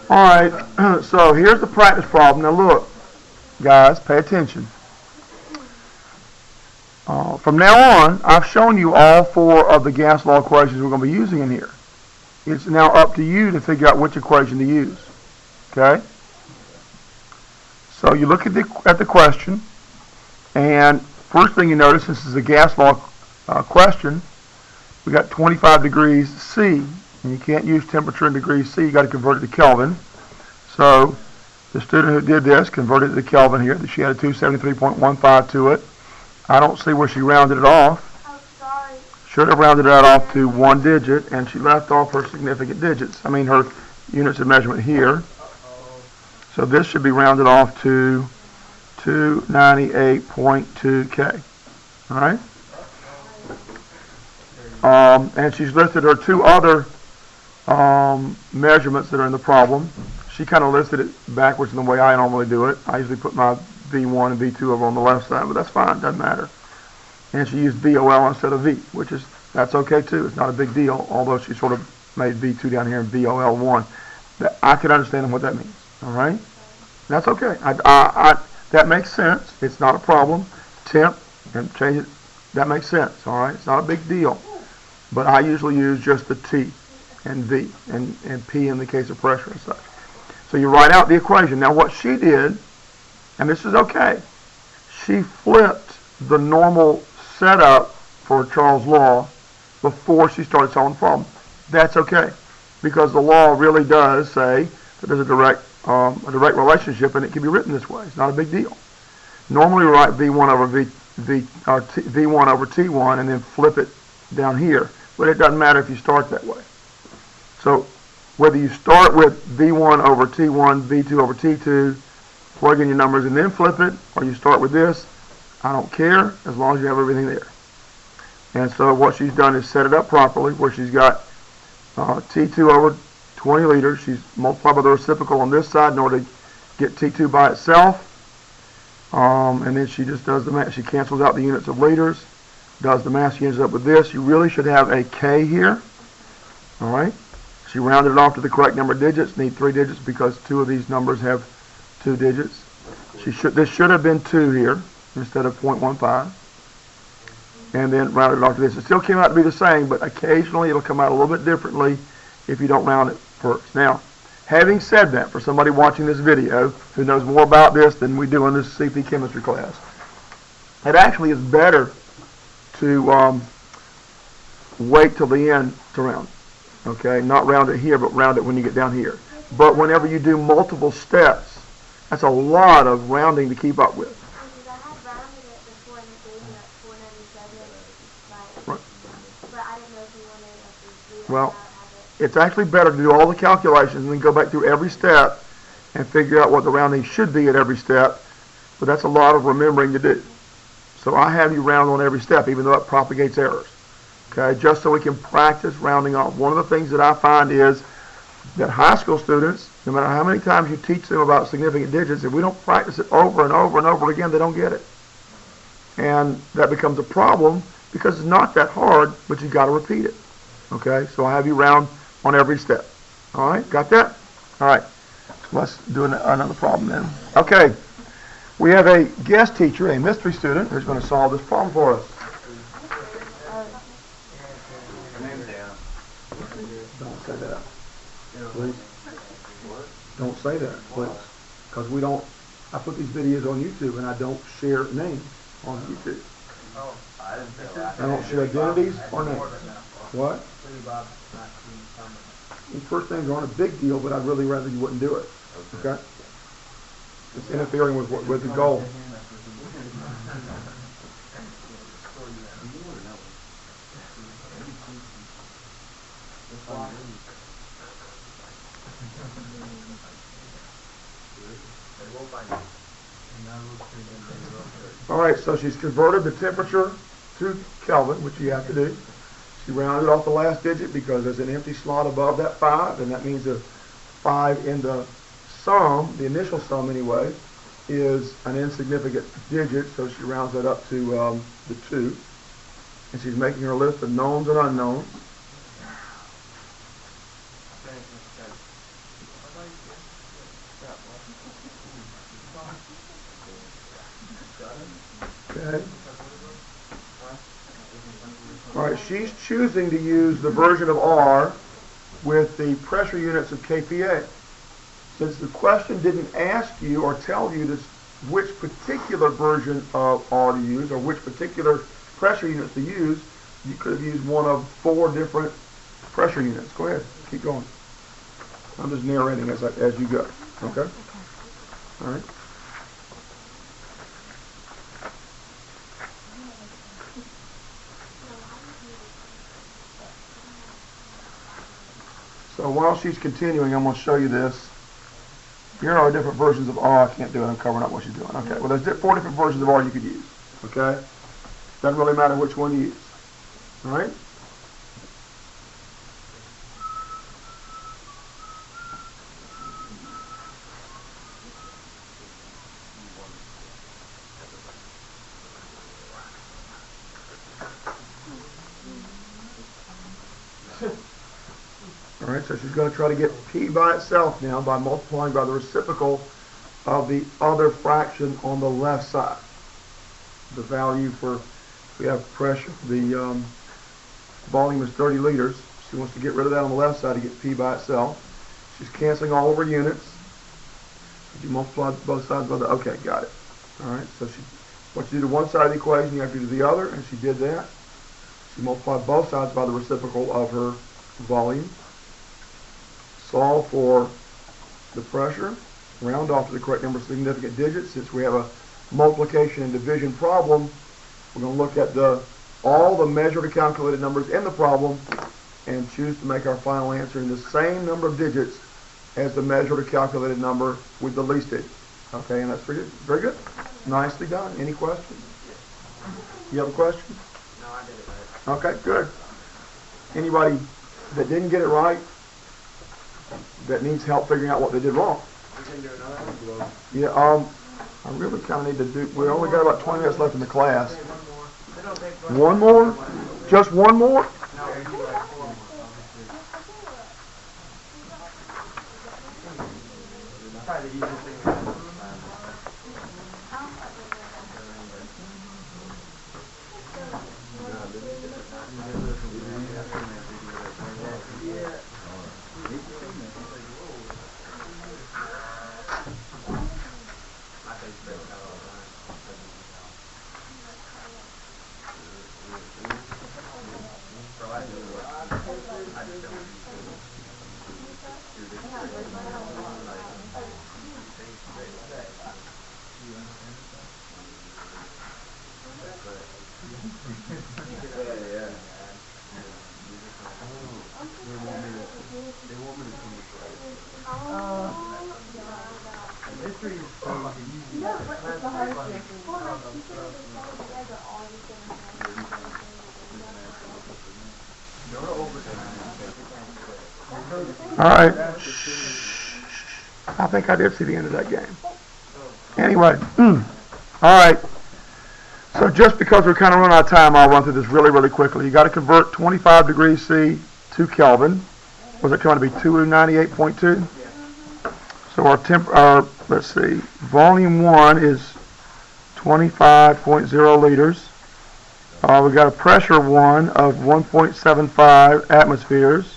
All right, so here's the practice problem. Now look, guys, pay attention. From now on, I've shown you all four of the gas law equations we're going to be using in here. It's now up to you to figure out which equation to use. Okay? So you look at the question, and first thing you notice, this is a gas law question. We got 25 degrees C, and you can't use temperature in degrees C. You got to convert it to Kelvin. So the student who did this converted it to Kelvin here. She had a 273.15 to it. I don't see where she rounded it off. Oh, sorry. Should have rounded that off to one digit, and she left off her significant digits. I mean her units of measurement here. So this should be rounded off to 298.2 K. All right? And she's listed her two other measurements that are in the problem. She kind of listed it backwards in the way I normally do it. I usually put my V1 and V2 over on the left side, but that's fine, doesn't matter. And she used VOL instead of V, that's okay too. It's not a big deal, although she sort of made V2 down here and VOL1. I can understand what that means, all right? That's okay. That makes sense. It's not a problem. Temp and change it, that makes sense, all right? It's not a big deal. But I usually use just the T and V and P in the case of pressure and such. So you write out the equation. Now what she did, and this is okay, she flipped the normal setup for Charles' law before she started solving the problem. That's okay, because the law really does say that there's a direct relationship, and it can be written this way. It's not a big deal. Normally we write V1 over V1 over T1 and then flip it down here, but it doesn't matter if you start that way. So whether you start with V1 over T1, V2 over T2, plug in your numbers and then flip it, or you start with this, I don't care, as long as you have everything there. And so what she's done is set it up properly, where she's got T2 over 20 liters. She's multiplied by the reciprocal on this side in order to get T2 by itself. And then she just does the math. She cancels out the units of liters, does the math. She ends up with this. You really should have a K here. All right. She rounded it off to the correct number of digits. Need 3 digits because 2 of these numbers have 2 digits. This should have been 2 here instead of 0.15. And then rounded it off to this. It still came out to be the same, but occasionally it'll come out a little bit differently if you don't round it first. Now, having said that, for somebody watching this video who knows more about this than we do in this CP chemistry class, it actually is better to wait till the end to round. Okay, not round it here, but round it when you get down here. But whenever you do multiple steps, that's a lot of rounding to keep up with. Because I had rounded it before and it gave me like 497, Right. but I didn't know if you wanted us to do that. Well, it's actually better to do all the calculations and then go back through every step and figure out what the rounding should be at every step. But that's a lot of remembering to do. So I have you round on every step, even though it propagates errors. Okay, just so we can practice rounding off. One of the things that I find is that high school students, no matter how many times you teach them about significant digits, if we don't practice it over and over and over again, they don't get it. And that becomes a problem because it's not that hard, but you've got to repeat it. Okay, so I have you round on every step. All right, got that? All right, let's do another problem then. Okay, we have a guest teacher, a mystery student, who's going to solve this problem for us. Don't say that, please. Don't say that, please, because we don't. I put these videos on YouTube, and I don't share names on YouTube. I don't share identities or names. What? These first names aren't a big deal, but I'd really rather you wouldn't do it. Okay? It's interfering with the goal. All right, so she's converted the temperature to Kelvin, which you have to do. She rounded off the last digit because there's an empty slot above that 5, and that means the 5 in the sum, the initial sum anyway, is an insignificant digit, so she rounds that up to the 2. And she's making her list of knowns and unknowns. Okay. All right, she's choosing to use the version of R with the pressure units of kPa. Since the question didn't ask you or tell you this, which particular version of R to use or which particular pressure units to use, you could have used one of 4 different pressure units. Go ahead, keep going. I'm just narrating as you go. Okay? All right. So while she's continuing, I'm going to show you this. Here are different versions of R. I can't do it. I'm covering up what she's doing. Okay. Well, there's 4 different versions of R you could use. Okay. Doesn't really matter which one you use. All right. All right, so she's going to try to get P by itself now by multiplying by the reciprocal of the other fraction on the left side. The value for, we have pressure, the volume is 30 liters. She wants to get rid of that on the left side to get P by itself. She's canceling all of her units. You multiply both sides by the, okay, got it. All right, so what you do to one side of the equation, you have to do to the other, and she did that. She multiplied both sides by the reciprocal of her volume. Solve for the pressure, round off to the correct number of significant digits. Since we have a multiplication and division problem, we're going to look at all the measured or calculated numbers in the problem and choose to make our final answer in the same number of digits as the measured or calculated number with the least digit. Okay, and that's pretty good. Very good. Nicely done. Any questions? You have a question? No, I did it right. Okay, good. Anybody that didn't get it right, that needs help figuring out what they did wrong? We can do another one? Yeah, I really kind of need to do, we only got about 20 minutes left in the class. One more? Just one more? No, we do like 4 more. That's probably the easiest thing we have. All right. I think I did see the end of that game. Anyway, all right. So just because we're kind of running out of time, I'll run through this really, really quickly. You got to convert 25 degrees C to Kelvin. Was it going to be 298.2? So our let's see, volume 1 is 25.0 liters. We got a pressure 1 of 1.75 atmospheres.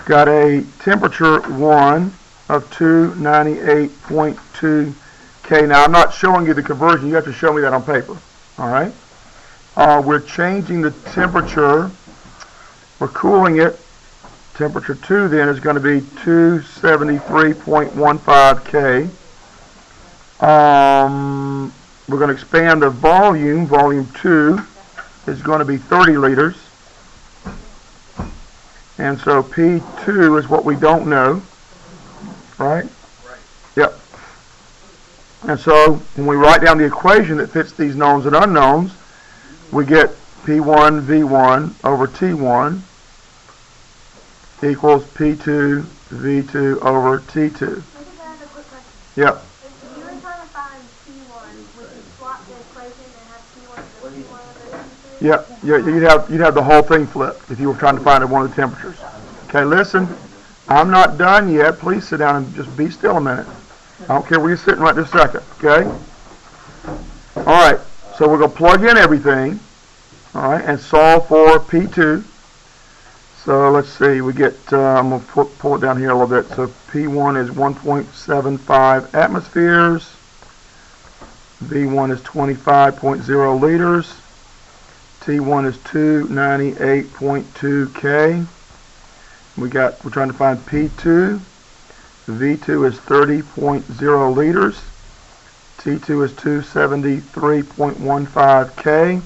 Got a temperature 1 of 298.2 K. Now I'm not showing you the conversion. You have to show me that on paper. All right. We're changing the temperature. We're cooling it. Temperature 2 then is going to be 273.15 K. We're going to expand the volume. Volume 2 is going to be 30 liters. And so P2 is what we don't know. Right? Right. Yep. And so when we write down the equation that fits these knowns and unknowns, we get P1 V1 over T1 equals P2 V2 over T2. I just have a quick question. Yep. If you were trying to find P1, would you swap the equation and have P1 as P1 over P2? Yep. You'd have the whole thing flipped if you were trying to find one of the temperatures. Okay, listen. I'm not done yet. Please sit down and just be still a minute. I don't care where you're sitting right this second, okay? All right, so we're going to plug in everything, all right, and solve for P2. So let's see, we get, I'm going to pull it down here a little bit. So P1 is 1.75 atmospheres. V1 is 25.0 liters. T1 is 298.2 K. We're trying to find P2. V2 is 30.0 liters. T2 is 273.15 K.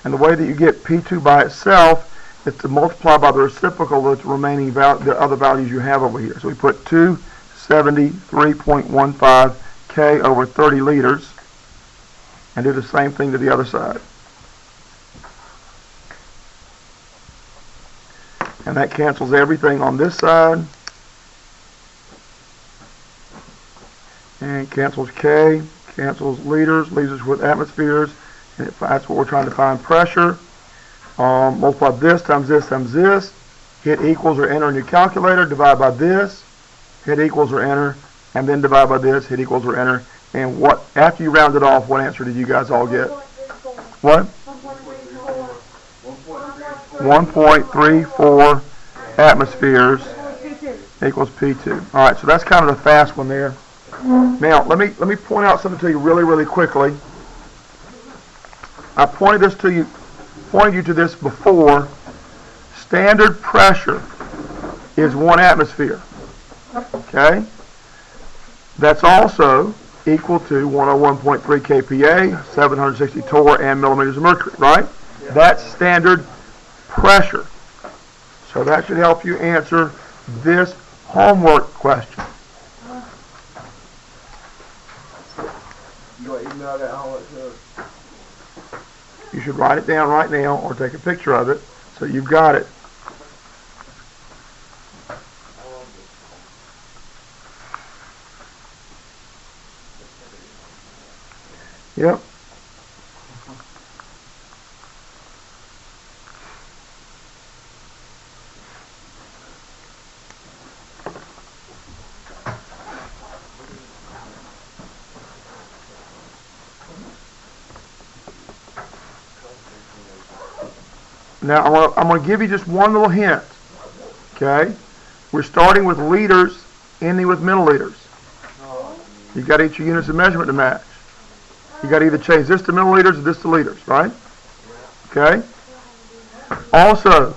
And the way that you get P2 by itself is to multiply by the reciprocal of the remaining the other values you have over here. So we put 273.15 K over 30 liters and do the same thing to the other side. And that cancels everything on this side. And cancels K, cancels liters, leaves us with atmospheres. And that's what we're trying to find, pressure. Multiply this times this times this. Hit equals or enter in your calculator. Divide by this. Hit equals or enter. And then divide by this. Hit equals or enter. And what? After you round it off, what answer did you guys all get? What? 1.34 atmospheres equals P2. All right, so that's kind of the fast one there. Now, let me point out something to you really, really quickly. I pointed you to this before. Standard pressure is 1 atmosphere. Okay? That's also equal to 101.3 kPa, 760 torr, and millimeters of mercury, right? Yeah. That's standard pressure. So that should help you answer this homework question. You want to email that homework to us? You should write it down right now or take a picture of it so you've got it. Yep. Now, I'm going to give you just one little hint, okay? We're starting with liters, ending with milliliters. You've got each units of measurement to match. You've got to either change this to milliliters or this to liters, right? Okay? Also,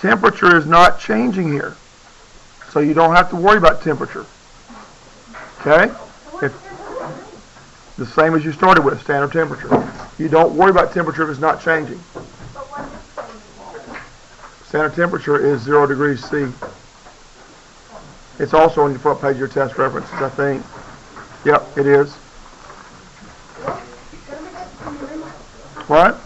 temperature is not changing here, so you don't have to worry about temperature. Okay? The same as you started with, standard temperature. You don't worry about temperature if it's not changing. Standard temperature is 0 degrees C. It's also on your front page of your test references, I think. Yep, it is. What?